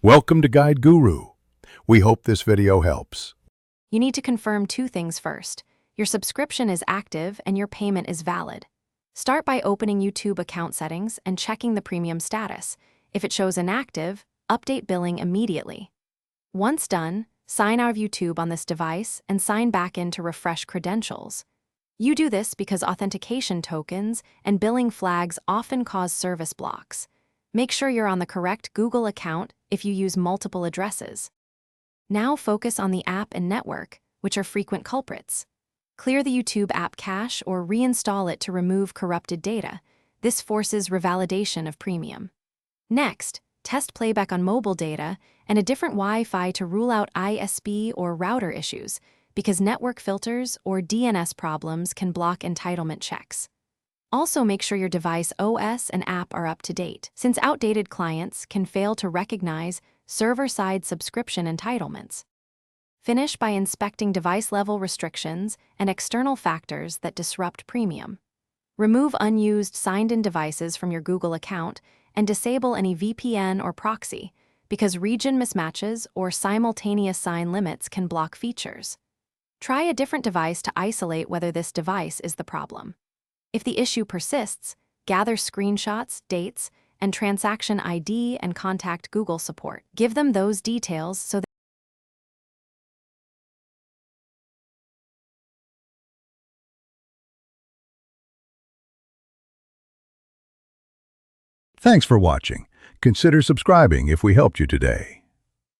Welcome to Guide Guru. We hope this video helps. You need to confirm two things first. Your subscription is active and your payment is valid. Start by opening YouTube account settings and checking the premium status. If it shows inactive, update billing immediately. Once done, sign out of YouTube on this device and sign back in to refresh credentials. You do this because authentication tokens and billing flags often cause service blocks. Make sure you're on the correct Google account if you use multiple addresses. Now focus on the app and network, which are frequent culprits. Clear the YouTube app cache or reinstall it to remove corrupted data. This forces revalidation of premium. Next, test playback on mobile data and a different Wi-Fi to rule out ISP or router issues, because network filters or DNS problems can block entitlement checks. Also, make sure your device OS and app are up to date, since outdated clients can fail to recognize server-side subscription entitlements. Finish by inspecting device-level restrictions and external factors that disrupt premium. Remove unused signed-in devices from your Google account and disable any VPN or proxy, because region mismatches or simultaneous sign limits can block features. Try a different device to isolate whether this device is the problem. If the issue persists, gather screenshots, dates, and transaction ID and contact Google support. Give them those details so that Thanks for watching. Consider subscribing if we helped you today.